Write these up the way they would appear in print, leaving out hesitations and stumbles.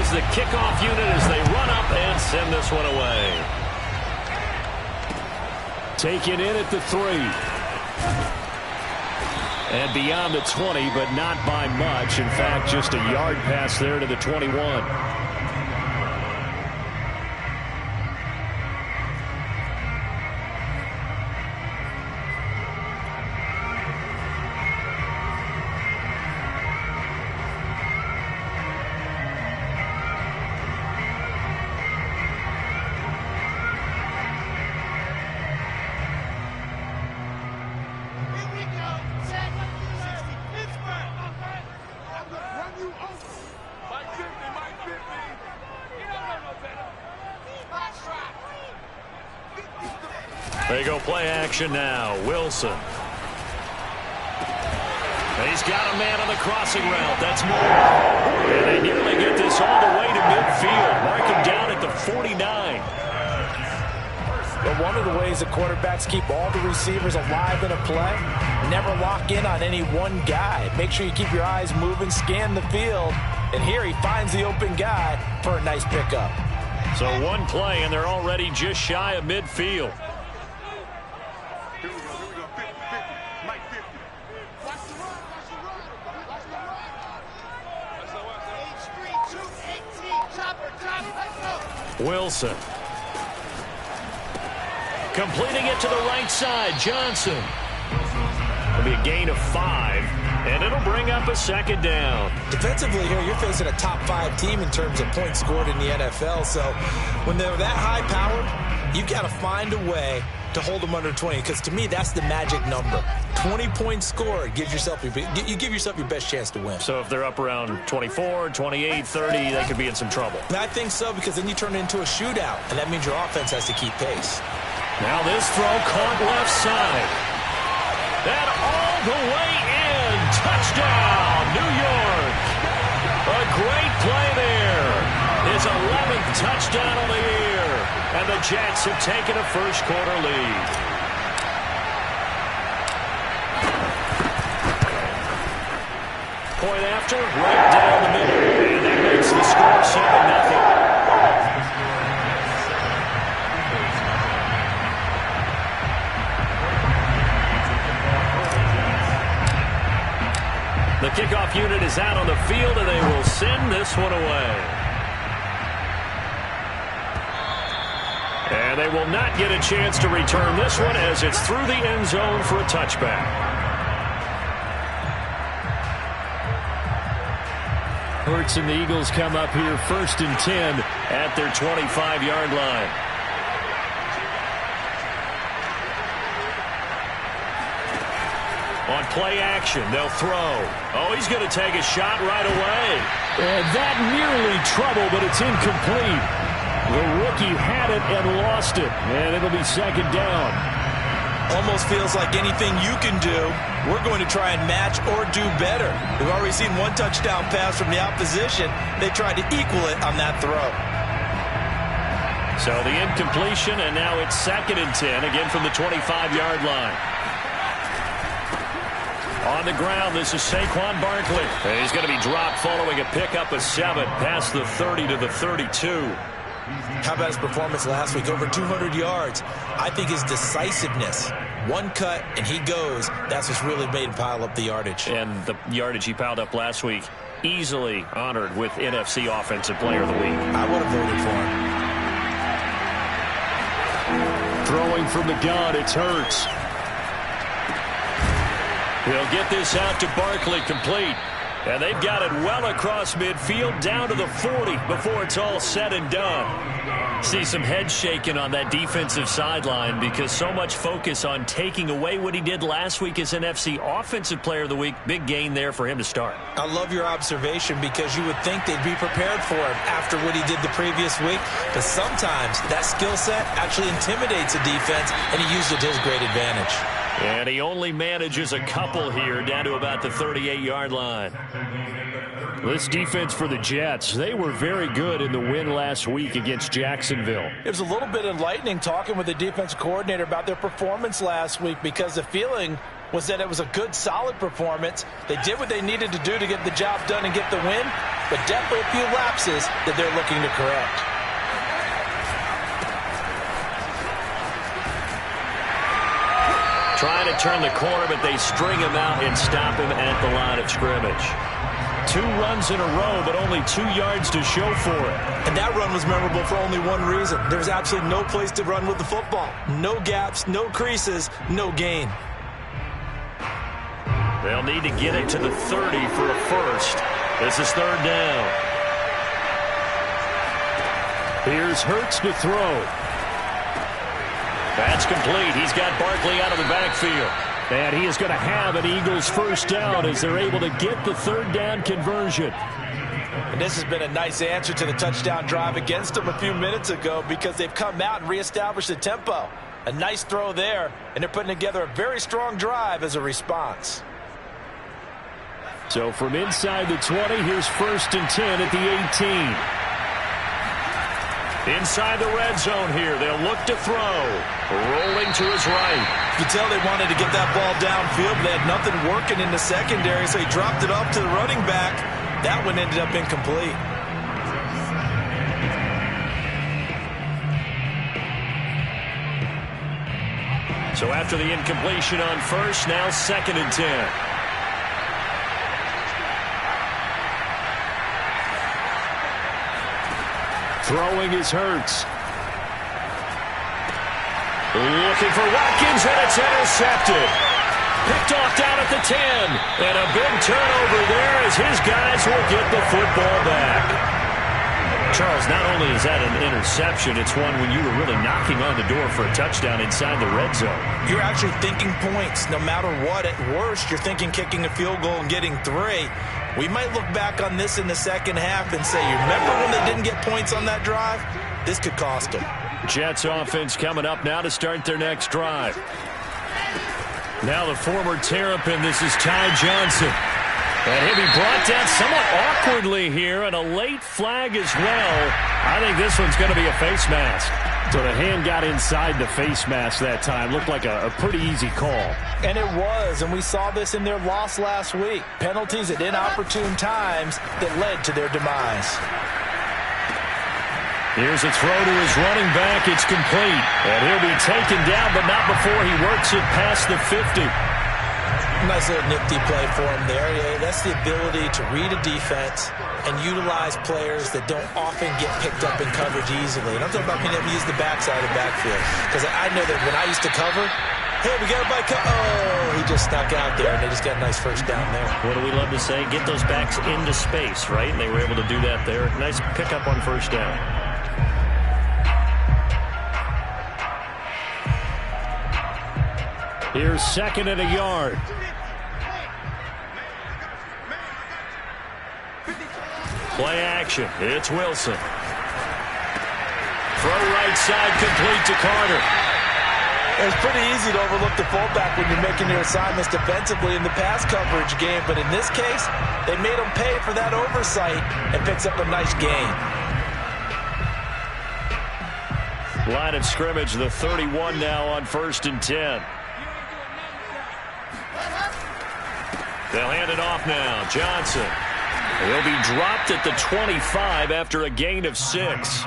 is the kickoff unit as they run up and send this one away. Taken in at the 3. And beyond the 20, but not by much. In fact, just a yard pass there to the 21. They go play action now. Wilson. He's got a man on the crossing route. That's more. And they nearly get this all the way to midfield. Mark him down at the 49. But one of the ways the quarterbacks keep all the receivers alive in a play, never lock in on any one guy. Make sure you keep your eyes moving, scan the field. And here he finds the open guy for a nice pickup. So one play, and they're already just shy of midfield. Wilson. Completing it to the right side. Johnson. It'll be a gain of 5, and it'll bring up a second down. Defensively here, you're facing a top 5 team in terms of points scored in the NFL. So when they're that high-powered, you've got to find a way to hold them under 20, because to me, that's the magic number. 20 points scored gives yourself you give yourself your best chance to win. So if they're up around 24, 28, 30, they could be in some trouble. I think so, because then you turn it into a shootout, and that means your offense has to keep pace. Now this throw caught left side. That all the way in. Touchdown, New York. A great play there. His 11th touchdown on the year. And the Jets have taken a first-quarter lead. Point after, right down the middle. And that makes the score 7-0. The kickoff unit is out on the field, and they will send this one away. And they will not get a chance to return this one as it's through the end zone for a touchback. Hurts and the Eagles come up here 1st and 10 at their 25-yard line. On play action, they'll throw. Oh, he's going to take a shot right away. And that nearly trouble, but it's incomplete. The rookie had it and lost it, and it'll be second down. Almost feels like anything you can do, we're going to try and match or do better. We've already seen one touchdown pass from the opposition. They tried to equal it on that throw. So the incompletion, and now it's 2nd and 10, again from the 25-yard line. On the ground, this is Saquon Barkley. He's going to be dropped following a pickup of 7 past the 30 to the 32. How about his performance last week? Over 200 yards. I think his decisiveness. One cut, and he goes. That's what's really made him pile up the yardage. And the yardage he piled up last week, easily honored with NFC Offensive Player of the Week. I would have voted for him. Throwing from the gun, it's Hurts. He'll get this out to Barkley, complete. And they've got it well across midfield, down to the 40 before it's all said and done. See some head shaking on that defensive sideline because so much focus on taking away what he did last week as NFC Offensive Player of the Week. Big gain there for him to start. I love your observation because you would think they'd be prepared for him after what he did the previous week. But sometimes that skill set actually intimidates a defense, and he used it to his great advantage. And he only manages a couple here down to about the 38-yard line. This defense for the Jets, they were very good in the win last week against Jacksonville. It was a little bit enlightening talking with the defense coordinator about their performance last week because the feeling was that it was a good, solid performance. They did what they needed to do to get the job done and get the win. but definitely a few lapses that they're looking to correct. Trying to turn the corner, but they string him out and stop him at the line of scrimmage. 2 runs in a row, but only 2 yards to show for it. And that run was memorable for only one reason. There was absolutely no place to run with the football. No gaps, no creases, no gain. They'll need to get it to the 30 for a first. This is 3rd down. Here's Hurts to throw. That's complete. He's got Barkley out of the backfield. And he is going to have an Eagles first down as they're able to get the 3rd down conversion. And this has been a nice answer to the touchdown drive against them a few minutes ago because they've come out and reestablished the tempo. A nice throw there, and they're putting together a very strong drive as a response. So from inside the 20, here's 1st and 10 at the 18. Inside the red zone here. They'll look to throw. Rolling to his right. You can tell they wanted to get that ball downfield. They had nothing working in the secondary, so he dropped it off to the running back. That one ended up incomplete. So after the incompletion on first, now 2nd and 10. Throwing is Hurts. Looking for Watkins, and it's intercepted. Picked off down at the 10. And a big turnover there as his guys will get the football back. Charles, not only is that an interception, it's one when you were really knocking on the door for a touchdown inside the red zone. You're actually thinking points. No matter what, at worst, you're thinking kicking a field goal and getting 3. We might look back on this in the second half and say, you remember when they didn't get points on that drive? This could cost them. Jets offense coming up now to start their next drive. Now the former Terrapin, this is Ty Johnson. And he'll be brought down somewhat awkwardly here, and a late flag as well. I think this one's going to be a face mask. So the hand got inside the face mask that time. Looked like a pretty easy call. And it was, and we saw this in their loss last week. Penalties at inopportune times that led to their demise. Here's a throw to his running back. It's complete. And he'll be taken down, but not before he works it past the 50. Nice little nifty play for him there. That's the ability to read a defense and utilize players that don't often get picked up in coverage easily. And I'm talking about being able to use the backside of the backfield. Because I know that when I used to cover, hey, we got a bike. Oh, he just snuck out there, and they just got a nice first down there. What do we love to say? Get those backs into space, right? And they were able to do that there. Nice pickup on first down. Here's 2nd and a yard. Play action. It's Wilson. Throw right side complete to Carter. It's pretty easy to overlook the fullback when you're making your assignments defensively in the pass coverage game. But in this case, they made him pay for that oversight and picks up a nice gain. Line of scrimmage, the 31 now on 1st and 10. They'll hand it off now. Johnson. He'll be dropped at the 25 after a gain of 6.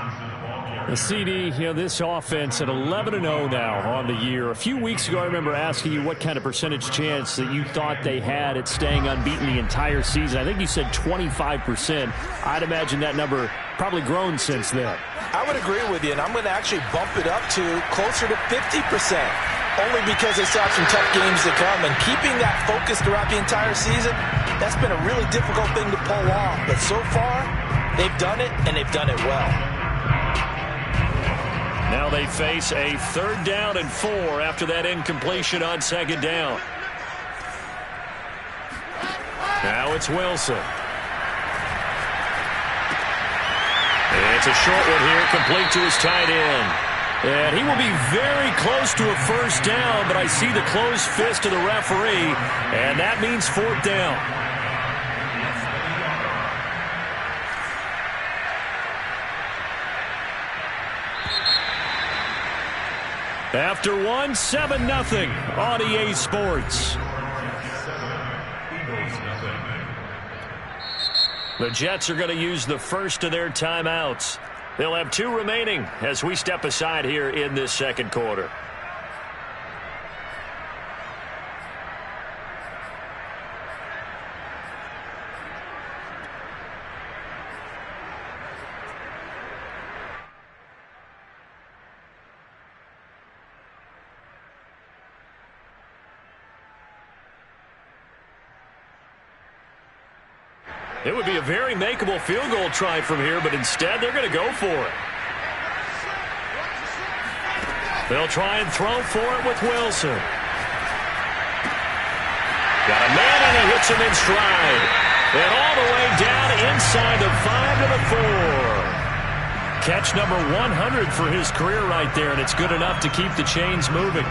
The CD, this offense at 11-0 now on the year. A few weeks ago, I remember asking you what kind of percentage chance that you thought they had at staying unbeaten the entire season. I think you said 25%. I'd imagine that number probably grown since then. I would agree with you, and I'm going to actually bump it up to closer to 50%. Only because they still have some tough games to come, and keeping that focus throughout the entire season, that's been a really difficult thing to pull off. But so far, they've done it, and they've done it well. Now they face a 3rd down and 4 after that incompletion on 2nd down. Now it's Wilson. It's a short one here, complete to his tight end. And he will be very close to a first down, but I see the closed fist of the referee, and that means 4th down. After 1, 7-0 on EA Sports. The Jets are going to use the first of their timeouts. They'll have 2 remaining as we step aside here in this second quarter. It would be a very makeable field goal try from here, but instead they're going to go for it. They'll try and throw for it with Wilson. Got a man and he hits him in stride. And all the way down inside the 5 to the 4. Catch number 100 for his career right there, and it's good enough to keep the chains moving.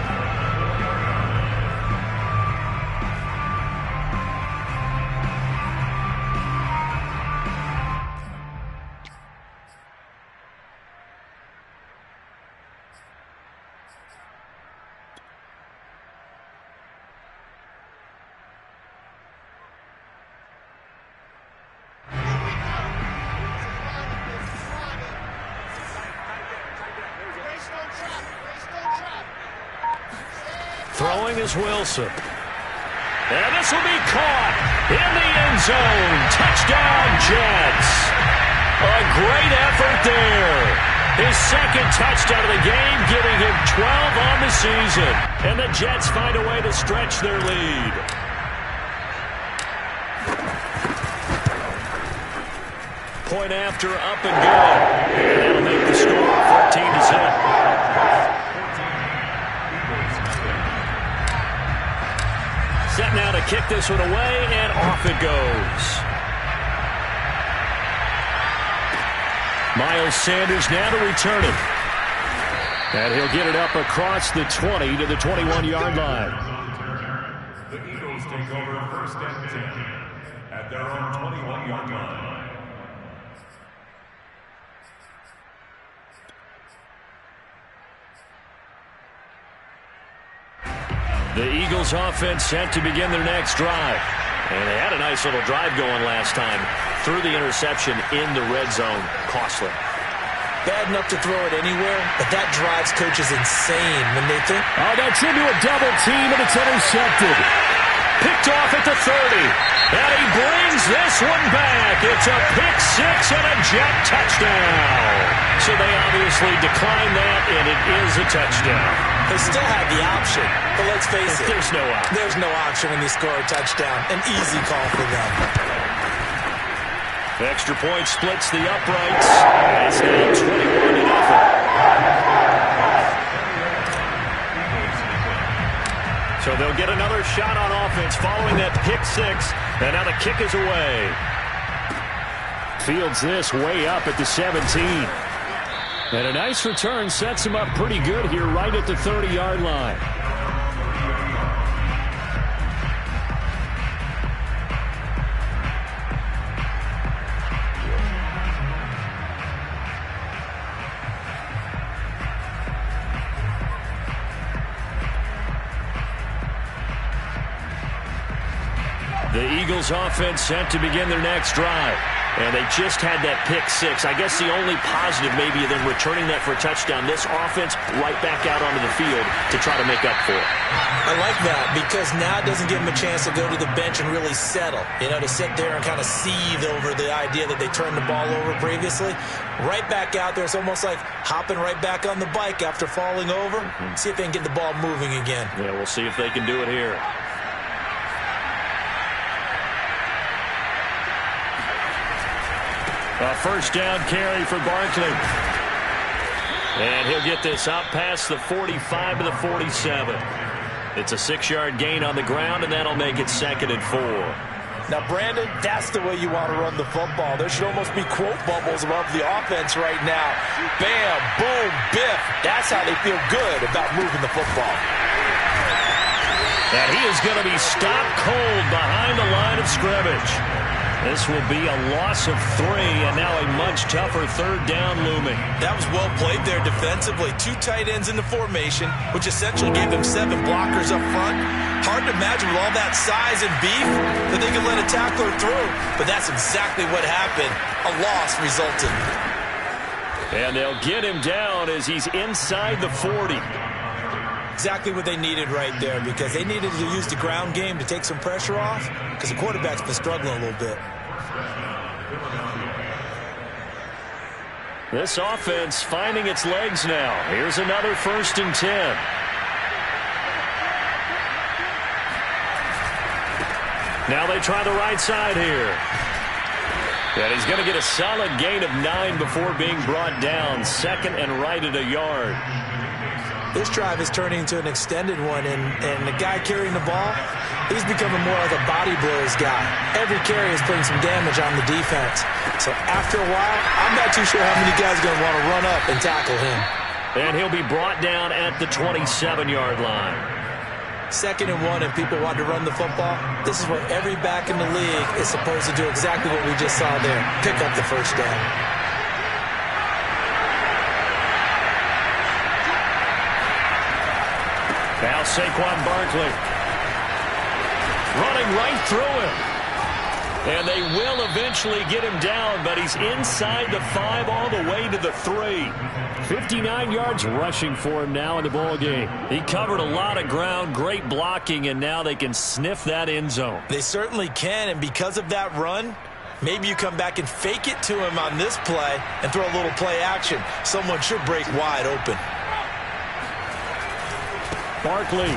Throwing is Wilson. And this will be caught in the end zone. Touchdown, Jets. A great effort there. His second touchdown of the game, giving him 12 on the season. And the Jets find a way to stretch their lead. Point after, up and good. And that'll make the score 14-0. Set now to kick this one away, and off it goes. Miles Sanders now to return it. And he'll get it up across the 20 to the 21-yard line. The Eagles take over first and 10 at their own 21-yard line. The Eagles offense set to begin their next drive. And they had a nice little drive going last time. Threw the interception in the red zone. Costly. Bad enough to throw it anywhere, but that drives coaches insane when they think, oh, that's into a double team, and it's intercepted. Picked off at the 30. And he brings this one back. It's a pick 6 and a Jet touchdown. So they obviously declined that, and it is a touchdown. They still had the option, but let's face it. There's no option. There's no option when you score a touchdown. An easy call for them. The extra point splits the uprights. It's now 21-0. So they'll get another shot on offense following that pick 6. And now the kick is away. Fields this way up at the 17. And a nice return sets him up pretty good here right at the 30-yard line. The Eagles offense set to begin their next drive. And they just had that pick 6. I guess the only positive maybe of them returning that for a touchdown. This offense right back out onto the field to try to make up for it. I like that because now it doesn't give them a chance to go to the bench and really settle. You know, to sit there and kind of seethe over the idea that they turned the ball over previously. Right back out there. It's almost like hopping right back on the bike after falling over. See if they can get the ball moving again. Yeah, we'll see if they can do it here. A first down carry for Barkley. And he'll get this out past the 45 to the 47. It's a 6-yard gain on the ground, and that'll make it 2nd and 4. Now, Brandon, that's the way you want to run the football. There should almost be quote bubbles above the offense right now. Bam, boom, biff. That's how they feel good about moving the football. And he is going to be stopped cold behind the line of scrimmage. This will be a loss of 3, and now a much tougher third down looming. That was well played there defensively. 2 tight ends in the formation, which essentially gave them 7 blockers up front. Hard to imagine with all that size and beef that they could let a tackler through. But that's exactly what happened. A loss resulted. And they'll get him down as he's inside the 40. Exactly what they needed right there, because they needed to use the ground game to take some pressure off, because the quarterback's been struggling a little bit. This offense finding its legs now. Here's another 1st and 10. Now they try the right side here. And he's going to get a solid gain of 9 before being brought down. 2nd and right at a yard. This drive is turning into an extended one, and the guy carrying the ball, he's becoming more like a body blows guy. Every carry is putting some damage on the defense. So after a while, I'm not too sure how many guys are going to want to run up and tackle him. And he'll be brought down at the 27-yard line. 2nd and 1, and people want to run the football. This is where every back in the league is supposed to do exactly what we just saw there. Pick up the 1st down. Now Saquon Barkley running right through him. And they will eventually get him down, but he's inside the 5 all the way to the 3. 59 yards rushing for him now in the ball game. He covered a lot of ground, great blocking, and now they can sniff that end zone. They certainly can, and because of that run, maybe you come back and fake it to him on this play and throw a little play action. Someone should break wide open. Barkley.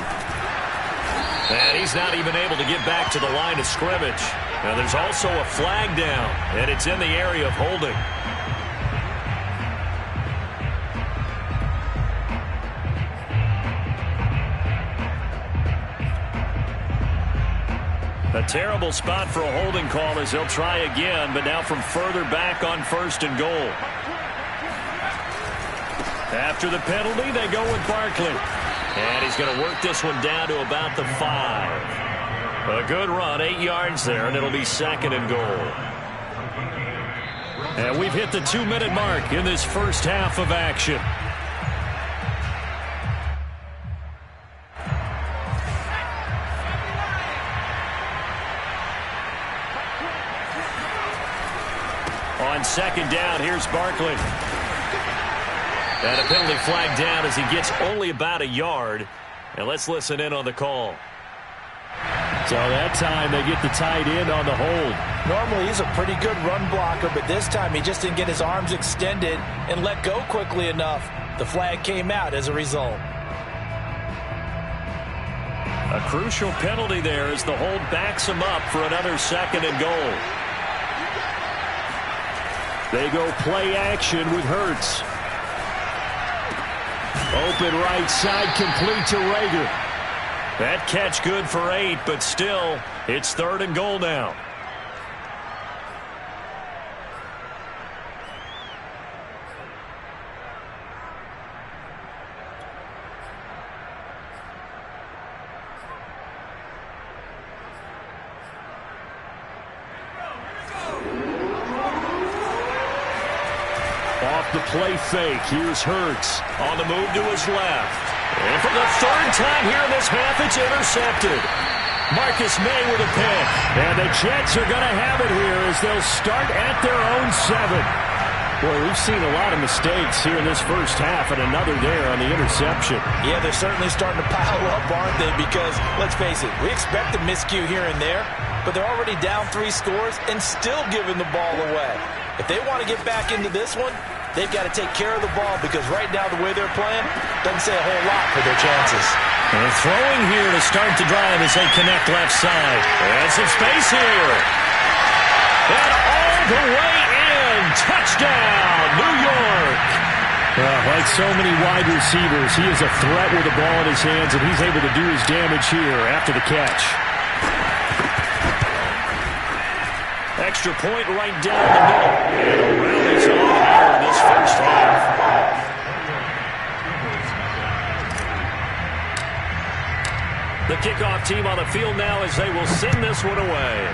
And he's not even able to get back to the line of scrimmage. Now there's also a flag down, and it's in the area of holding. A terrible spot for a holding call as he'll try again, but now from further back on 1st and goal. After the penalty, they go with Barkley. And he's going to work this one down to about the 5. A good run, 8 yards there, and it'll be 2nd and goal. And we've hit the 2-minute mark in this first half of action. On 2nd down, here's Barkley. And a penalty flag down as he gets only about a yard. And let's listen in on the call. So that time they get the tight end on the hold. Normally he's a pretty good run blocker, but this time he just didn't get his arms extended and let go quickly enough. The flag came out as a result. A crucial penalty there as the hold backs him up for another 2nd and goal. They go play action with Hurts. Open right side, complete to Rager. That catch good for 8, but still, it's 3rd and goal now. Off the play fake, here's Hurts. On the move to his left. And for the 3rd time here in this half, it's intercepted. Marcus May with a pick. And the Jets are going to have it here as they'll start at their own 7. Boy, we've seen a lot of mistakes here in this first half, and another there on the interception. Yeah, they're certainly starting to pile up, aren't they? Because, let's face it, we expect a miscue here and there, but they're already down 3 scores and still giving the ball away. If they want to get back into this one, they've got to take care of the ball, because right now the way they're playing doesn't say a whole lot for their chances. And throwing here to start the drive as they connect left side. And some space here. And all the way in. Touchdown, New York. Like so many wide receivers, he is a threat with the ball in his hands, and he's able to do his damage here after the catch. Extra point right down the middle. And a rally's on here in this first half. The kickoff team on the field now as they will send this one away.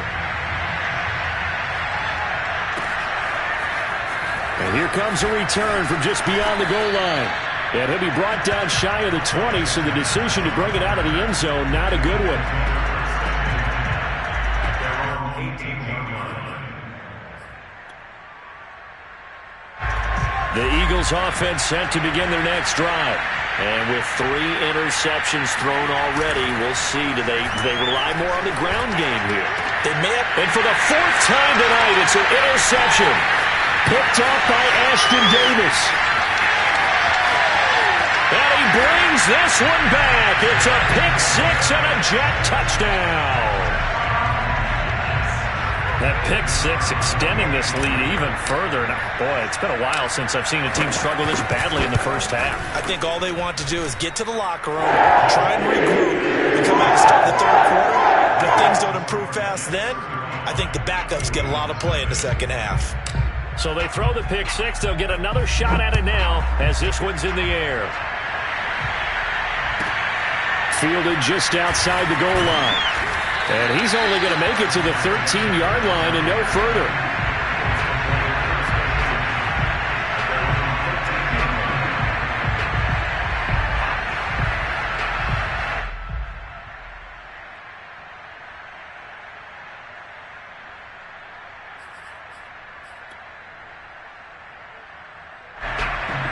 And here comes a return from just beyond the goal line. And he'll be brought down shy of the 20, so the decision to bring it out of the end zone, not a good one. The Eagles offense set to begin their next drive. And with 3 interceptions thrown already, we'll see. Do they rely more on the ground game here? They may have. And for the 4th time tonight, it's an interception. Picked off by Ashton Davis. And he brings this one back. It's a pick 6 and a Jet touchdown. That pick 6 extending this lead even further. Now, boy, it's been a while since I've seen a team struggle this badly in the first half. I think all they want to do is get to the locker room, try and regroup, and come out and start the third quarter. But if things don't improve fast then, I think the backups get a lot of play in the second half. So they throw the pick 6. They'll get another shot at it now as this one's in the air. Fielded just outside the goal line. And he's only going to make it to the 13-yard line and no further.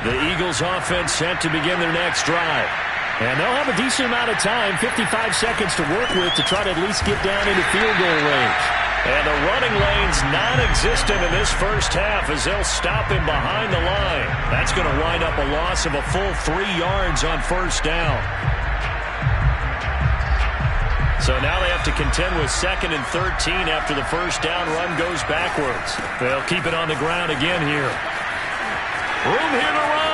The Eagles offense set to begin their next drive. And they'll have a decent amount of time, 55 seconds to work with to try to at least get down into field goal range. And the running lane's non-existent in this first half as they'll stop him behind the line. That's going to wind up a loss of a full 3 yards on first down. So now they have to contend with 2nd and 13 after the first down run goes backwards. They'll keep it on the ground again here. Room here to run.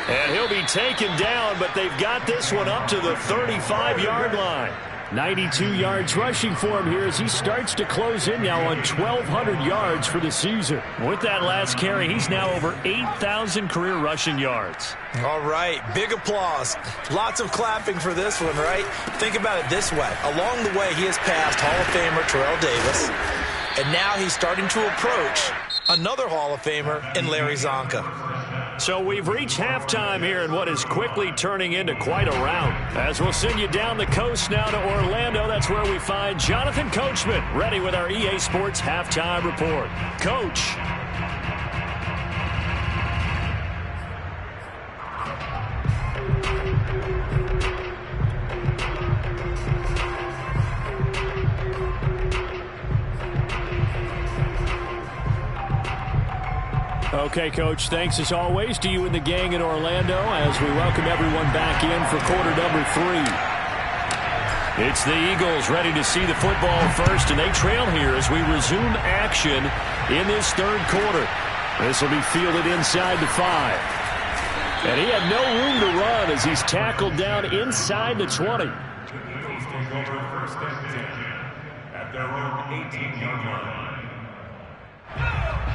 And he'll be taken down, but they've got this one up to the 35-yard line. 92 yards rushing for him here as he starts to close in now on 1,200 yards for the season. With that last carry, he's now over 8,000 career rushing yards. All right, big applause. Lots of clapping for this one, right? Think about it this way. Along the way, he has passed Hall of Famer Terrell Davis, and now he's starting to approach another Hall of Famer in Larry Zonka. So we've reached halftime here in what is quickly turning into quite a rout. As we'll send you down the coast now to Orlando, that's where we find Jonathan Coachman ready with our EA Sports Halftime Report. Coach. Okay, Coach, thanks as always to you and the gang in Orlando as we welcome everyone back in for quarter number 3. It's the Eagles ready to see the football first, and they trail here as we resume action in this third quarter. This will be fielded inside the 5. And he had no room to run as he's tackled down inside the 20. Eagles take over 1st and 10 at their own 18-yard line.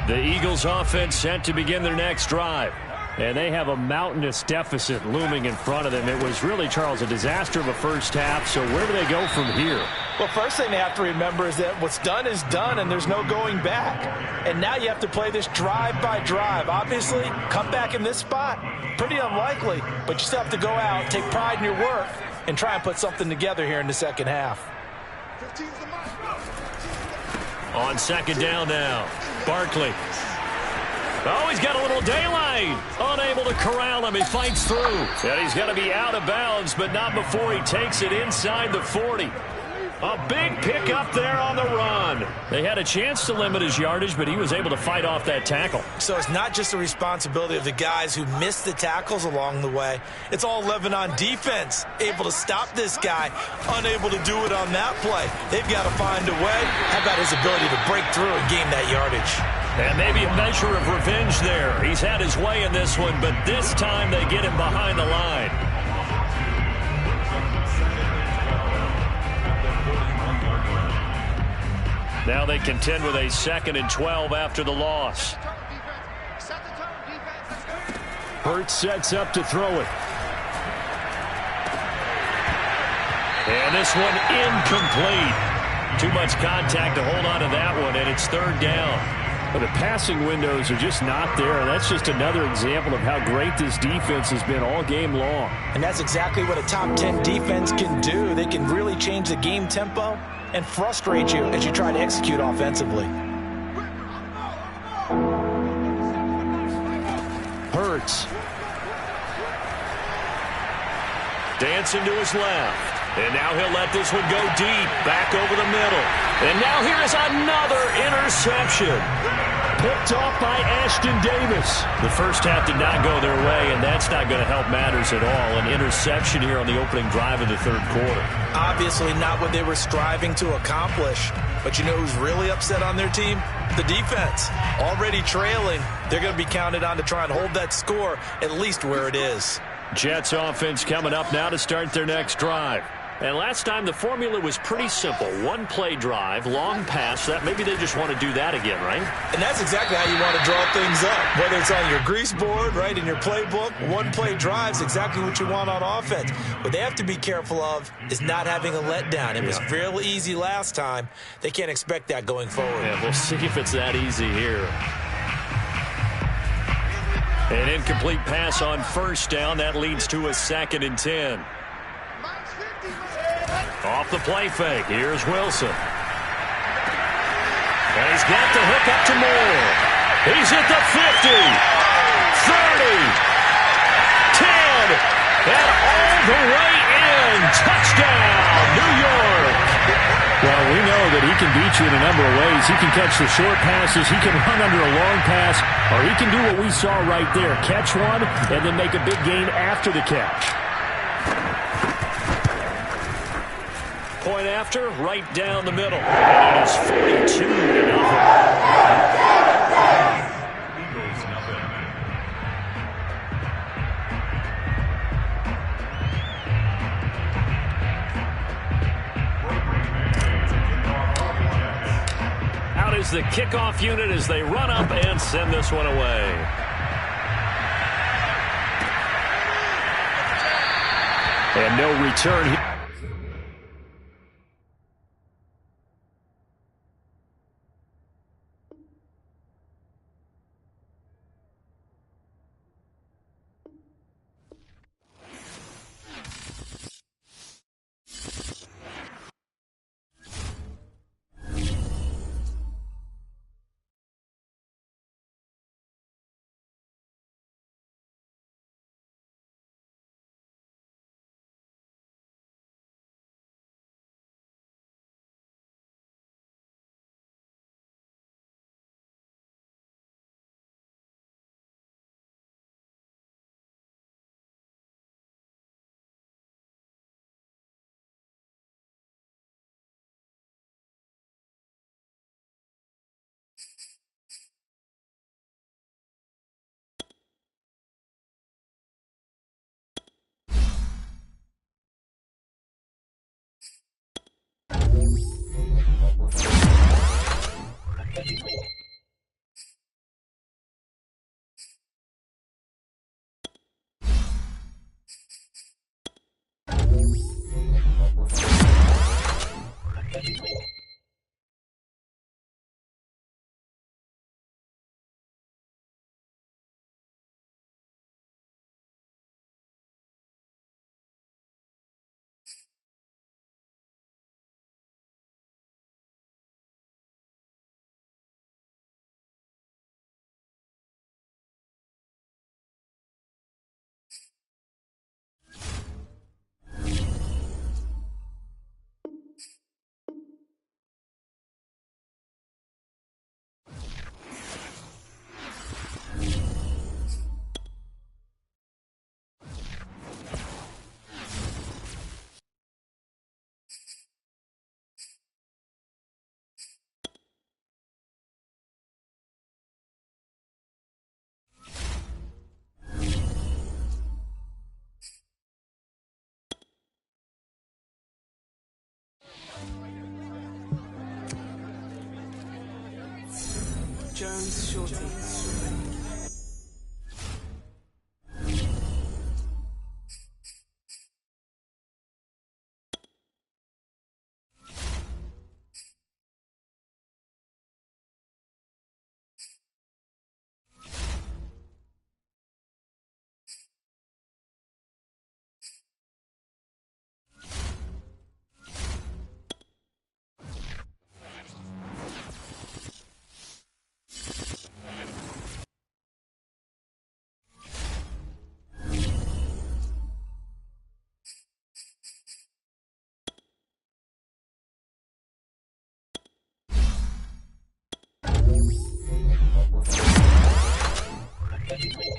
The Eagles offense set to begin their next drive. And they have a mountainous deficit looming in front of them. It was really, Charles, a disaster of a first half. So where do they go from here? Well, first thing they have to remember is that what's done is done, and there's no going back. And now you have to play this drive by drive. Obviously, come back in this spot, pretty unlikely. But you still have to go out, take pride in your work, and try and put something together here in the second half. On second down now, Barkley. Oh, he's got a little daylight. Unable to corral him. He fights through. And he's going to be out of bounds, but not before he takes it inside the 40. A big pickup there on the run. They had a chance to limit his yardage, but he was able to fight off that tackle. So it's not just the responsibility of the guys who missed the tackles along the way. It's all 11 on defense, able to stop this guy, unable to do it on that play. They've got to find a way. How about his ability to break through and gain that yardage? And maybe a measure of revenge there. He's had his way in this one, but this time they get him behind the line. Now they contend with a 2nd and 12 after the loss. Hurts sets up to throw it. And this one incomplete. Too much contact to hold on to that one, and it's third down. But the passing windows are just not there, and that's just another example of how great this defense has been all game long. And that's exactly what a top 10 defense can do. They can really change the game tempo and frustrate you as you try to execute offensively. Hurts. Dancing to his left. And now he'll let this one go deep, back over the middle. And now here is another interception. Picked off by Ashton Davis. The first half did not go their way, and that's not going to help matters at all. An interception here on the opening drive of the third quarter. Obviously not what they were striving to accomplish. But you know who's really upset on their team? The defense. Already trailing, they're going to be counted on to try and hold that score at least where it is. Jets offense coming up now to start their next drive. And last time the formula was pretty simple. One play drive, long pass. That maybe they just want to do that again, right? And that's exactly how you want to draw things up. Whether it's on your grease board, right, in your playbook, one play drive is exactly what you want on offense. What they have to be careful of is not having a letdown. It was real easy last time. They can't expect that going forward. Yeah, we'll see if it's that easy here. An incomplete pass on first down. That leads to a 2nd and 10. Off the play fake. Here's Wilson. And he's got the hook up to Moore. He's at the 50, 30, 10, and all the way in. Touchdown, New York. Well, we know that he can beat you in a number of ways. He can catch the short passes. He can run under a long pass. Or he can do what we saw right there. Catch one and then make a big gain after the catch. Point after, right down the middle. And it is 42-0. Out is the kickoff unit as they run up and send this one away. And no return here. Jones Shorty. Thank you.